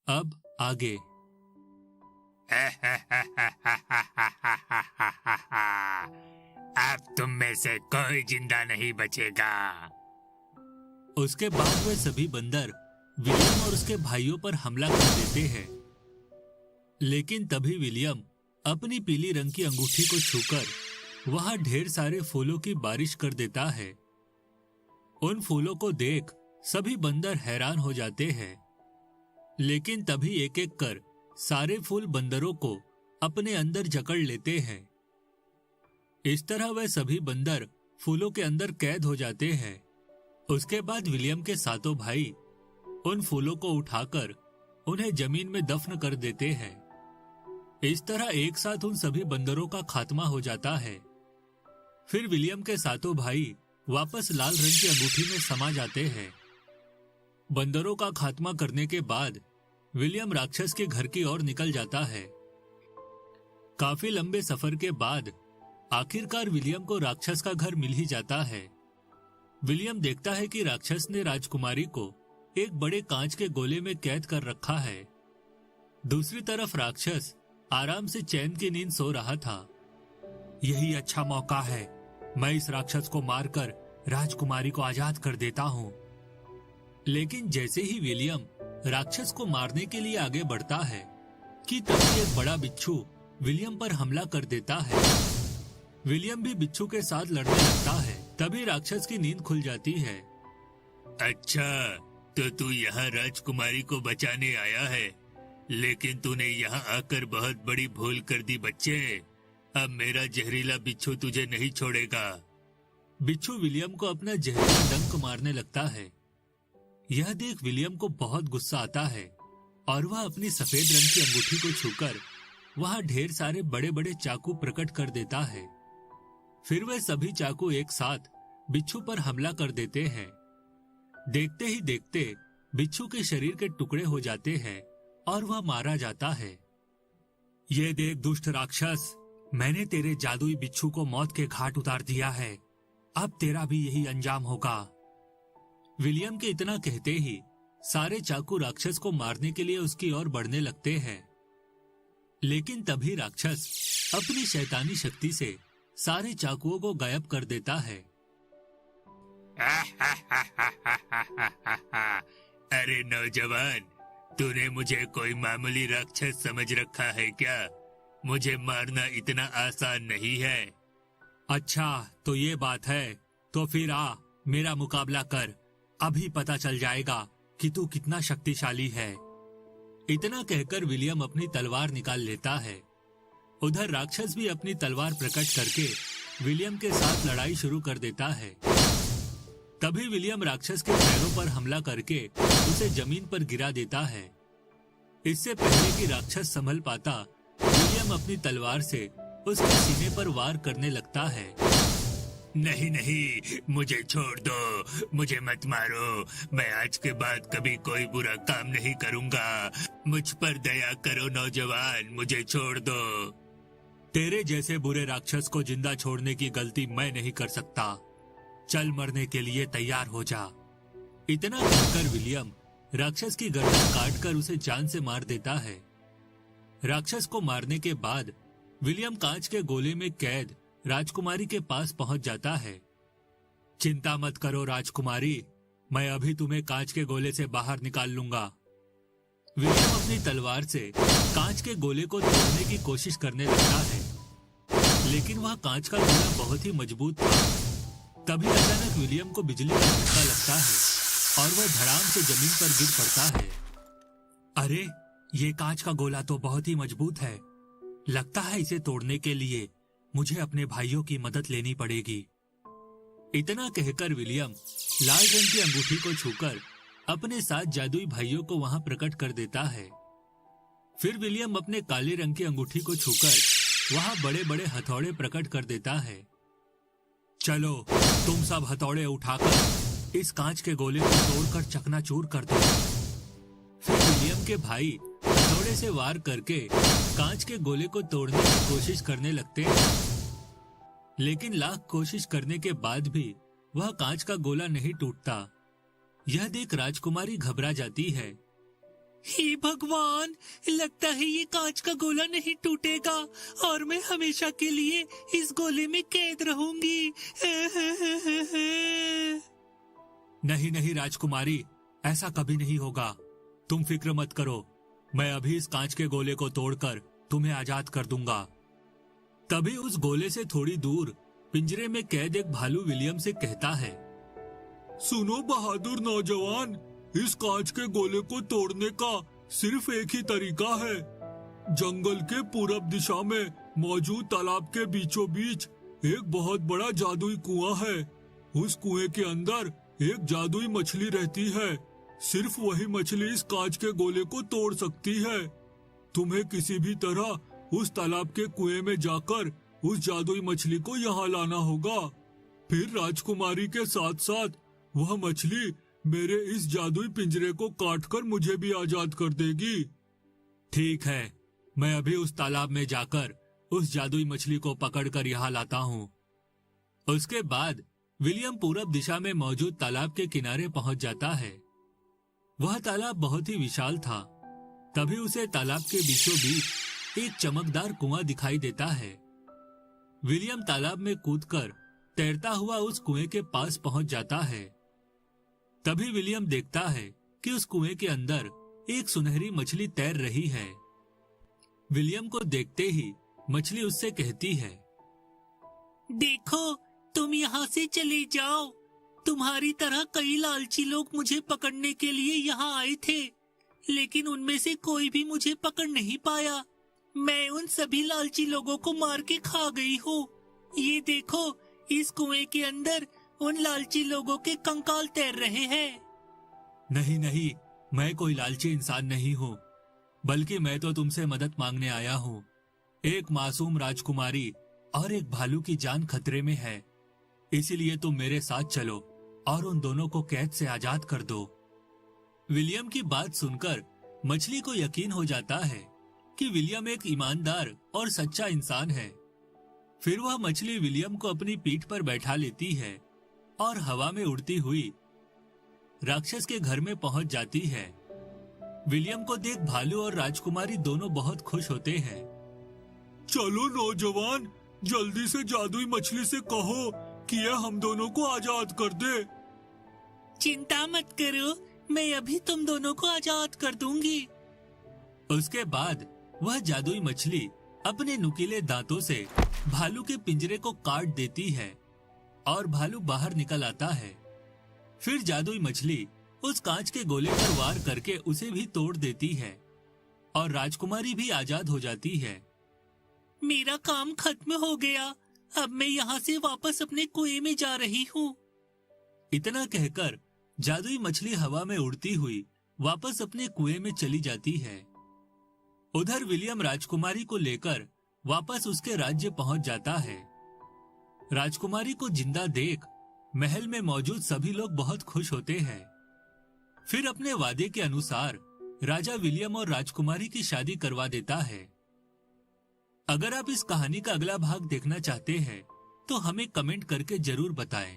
अब आगे। अब तुम में से कोई जिंदा नहीं बचेगा। उसके बाद वे सभी बंदर विलियम और उसके भाइयों पर हमला कर देते हैं। लेकिन तभी विलियम अपनी पीली रंग की अंगूठी को छूकर वहां ढेर सारे फूलों की बारिश कर देता है। उन फूलों को देख सभी बंदर हैरान हो जाते हैं। लेकिन तभी एक एक कर सारे फूल बंदरों को अपने अंदर जकड़ लेते हैं। इस तरह वे सभी बंदर फूलों के अंदर कैद हो जाते हैं। उसके बाद विलियम के सातों भाई उन फूलों को उठाकर उन्हें जमीन में दफन कर देते हैं। इस तरह एक साथ उन सभी बंदरों का खात्मा हो जाता है। फिर विलियम के सातों भाई वापस लाल रंग की अंगूठी में समा जाते हैं। बंदरों का खात्मा करने के बाद विलियम राक्षस के घर की ओर निकल जाता है। काफी लंबे सफर के बाद आखिरकार विलियम को राक्षस का घर मिल ही जाता है। विलियम देखता है कि राक्षस ने राजकुमारी को एक बड़े कांच के गोले में कैद कर रखा है। दूसरी तरफ राक्षस आराम से चैन की नींद सो रहा था। यही अच्छा मौका है, मैं इस राक्षस को मारकर राजकुमारी को आजाद कर देता हूँ। लेकिन जैसे ही विलियम राक्षस को मारने के लिए आगे बढ़ता है कि तभी एक बड़ा बिच्छू विलियम पर हमला कर देता है। विलियम भी बिच्छू के साथ लड़ने लगता है। तभी राक्षस की नींद खुल जाती है। अच्छा, तो तू यहाँ राजकुमारी को बचाने आया है, लेकिन तूने यहाँ आकर बहुत बड़ी भूल कर दी बच्चे। अब मेरा जहरीला बिच्छू तुझे नहीं छोड़ेगा। बिच्छू विलियम को अपना जहरीला डंक मारने लगता है। यह देख विलियम को बहुत गुस्सा आता है और वह अपनी सफेद रंग की अंगूठी को छूकर वहां ढेर सारे बड़े बड़े चाकू प्रकट कर देता है। फिर वे सभी चाकू एक साथ बिच्छू पर हमला कर देते हैं। देखते ही देखते बिच्छू के शरीर के टुकड़े हो जाते हैं और वह मारा जाता है। ये देख दुष्ट राक्षस, मैंने तेरे जादुई बिच्छू को मौत के घाट उतार दिया है। अब तेरा भी यही अंजाम होगा। विलियम के इतना कहते ही सारे चाकू राक्षस को मारने के लिए उसकी ओर बढ़ने लगते हैं। लेकिन तभी राक्षस अपनी शैतानी शक्ति से सारे चाकुओं को गायब कर देता है। अरे नौजवान, तूने मुझे कोई मामूली राक्षस समझ रखा है क्या? मुझे मारना इतना आसान नहीं है। अच्छा, तो ये बात है, तो फिर आ मेरा मुकाबला कर। अभी पता चल जाएगा कि तू कितना शक्तिशाली है। इतना कहकर विलियम अपनी तलवार निकाल लेता है। उधर राक्षस भी अपनी तलवार प्रकट करके विलियम के साथ लड़ाई शुरू कर देता है। तभी विलियम राक्षस के पैरों पर हमला करके उसे जमीन पर गिरा देता है। इससे पहले कि राक्षस संभल पाता, विलियम अपनी तलवार से उसके सीने पर वार करने लगता है। नहीं नहीं, मुझे छोड़ दो, मुझे मत मारो। मैं आज के बाद कभी कोई बुरा काम नहीं करूंगा। मुझ पर दया करो नौजवान, मुझे छोड़ दो। तेरे जैसे बुरे राक्षस को जिंदा छोड़ने की गलती मैं नहीं कर सकता। चल मरने के लिए तैयार हो जा। इतना कहकर विलियम राक्षस की गर्दन काटकर उसे जान से मार देता है। राक्षस को मारने के बाद विलियम कांच के गोले में कैद राजकुमारी के पास पहुंच जाता है। चिंता मत करो राजकुमारी, मैं अभी तुम्हें कांच के गोले से बाहर निकाल लूंगा। विलियम अपनी तलवार से कांच के गोले को तोड़ने की कोशिश करने लगता है, लेकिन वह कांच का गोला बहुत ही मजबूत था। तभी अचानक विलियम को बिजली का झटका लगता है और वह धड़ाम से जमीन पर गिर पड़ता है। अरे, ये कांच का गोला तो बहुत ही मजबूत है। लगता है इसे तोड़ने के लिए मुझे अपने भाइयों की मदद लेनी पड़ेगी। इतना कहकर विलियम लाल रंग की अंगूठी को छूकर अपने साथ जादुई भाइयों को वहां प्रकट कर देता है। फिर विलियम अपने काले रंग की अंगूठी को छूकर वहां बड़े बड़े हथौड़े प्रकट कर देता है। चलो, तुम सब हथौड़े उठाकर इस कांच के गोले को तोड़कर चकनाचूर कर दो। फिर विलियम के भाई हथौड़े से वार करके कांच के गोले को तोड़ने की कोशिश करने लगते हैं, लेकिन लाख कोशिश करने के बाद भी वह कांच का गोला नहीं टूटता। यह देख राजकुमारी घबरा जाती है। हे भगवान, लगता है ये कांच का गोला नहीं टूटेगा और मैं हमेशा के लिए इस गोले में कैद रहूंगी। नहीं नहीं राजकुमारी, ऐसा कभी नहीं होगा। तुम फिक्र मत करो, मैं अभी इस कांच के गोले को तोड़कर तुम्हें आजाद कर दूंगा। तभी उस गोले से थोड़ी दूर पिंजरे में कैद एक भालू विलियम से कहता है, सुनो बहादुर नौजवान, इस कांच के गोले को तोड़ने का सिर्फ एक ही तरीका है। जंगल के पूरब दिशा में मौजूद तालाब के बीचों बीच एक बहुत बड़ा जादुई कुआं है। उस कुएं के अंदर एक जादुई मछली रहती है। सिर्फ वही मछली इस कांच के गोले को तोड़ सकती है। तुम्हें किसी भी तरह उस तालाब के कुएं में जाकर उस जादुई मछली को यहाँ लाना होगा। फिर राजकुमारी के साथ साथ वह मछली मेरे इस जादुई पिंजरे को काटकर मुझे भी आजाद कर देगी। ठीक है, मैं अभी उस तालाब में जाकर उस जादुई मछली को पकड़कर यहाँ लाता हूँ। उसके बाद विलियम पूरब दिशा में मौजूद तालाब के किनारे पहुंच जाता है। वह तालाब बहुत ही विशाल था। तभी उसे तालाब के बीचों बीच एक चमकदार कुआं दिखाई देता है। विलियम तालाब में कूदकर तैरता हुआ उस कुएं के पास पहुंच जाता है। तभी विलियम देखता है कि उस कुएं के अंदर एक सुनहरी मछली तैर रही है। विलियम को देखते ही मछली उससे कहती है, देखो, तुम यहाँ से चले जाओ। तुम्हारी तरह कई लालची लोग मुझे पकड़ने के लिए यहाँ आए थे, लेकिन उनमें से कोई भी मुझे पकड़ नहीं पाया। मैं उन सभी लालची लोगों को मार के खा गई हूँ। ये देखो, इस कुएं के अंदर उन लालची लोगों के कंकाल तैर रहे हैं। नहीं नहीं, मैं कोई लालची इंसान नहीं हूँ, बल्कि मैं तो तुमसे मदद मांगने आया हूँ। एक मासूम राजकुमारी और एक भालू की जान खतरे में है, इसीलिए तुम मेरे साथ चलो और उन दोनों को कैद से आजाद कर दो। विलियम की बात सुनकर मछली को यकीन हो जाता है कि विलियम एक ईमानदार और सच्चा इंसान है। फिर वह मछली विलियम को अपनी पीठ पर बैठा लेती है और हवा में उड़ती हुई राक्षस के घर में पहुंच जाती है। विलियम को देख भालू और राजकुमारी दोनों बहुत खुश होते हैं। चलो नौजवान, जल्दी से जादुई मछली से कहो कि यह हम दोनों को आजाद कर दे। चिंता मत करो, मैं अभी तुम दोनों को आजाद कर दूंगी। उसके बाद वह जादुई मछली अपने नुकीले दांतों से भालू के पिंजरे को काट देती है और भालू बाहर निकल आता है। फिर जादुई मछली उस कांच के गोले पर वार करके उसे भी तोड़ देती है और राजकुमारी भी आजाद हो जाती है। मेरा काम खत्म हो गया, अब मैं यहाँ से वापस अपने कुएं में जा रही हूँ। इतना कहकर जादुई मछली हवा में उड़ती हुई वापस अपने कुएं में चली जाती है। उधर विलियम राजकुमारी को लेकर वापस उसके राज्य पहुंच जाता है। राजकुमारी को जिंदा देख महल में मौजूद सभी लोग बहुत खुश होते हैं। फिर अपने वादे के अनुसार राजा विलियम और राजकुमारी की शादी करवा देता है। अगर आप इस कहानी का अगला भाग देखना चाहते हैं तो हमें कमेंट करके जरूर बताएं।